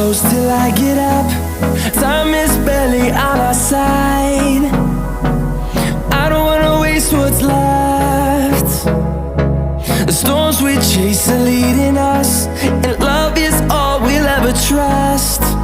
close till I get up. Time is barely on our side. I don't wanna waste what's left. The storms we chase are leading us, and love is all we'll ever trust.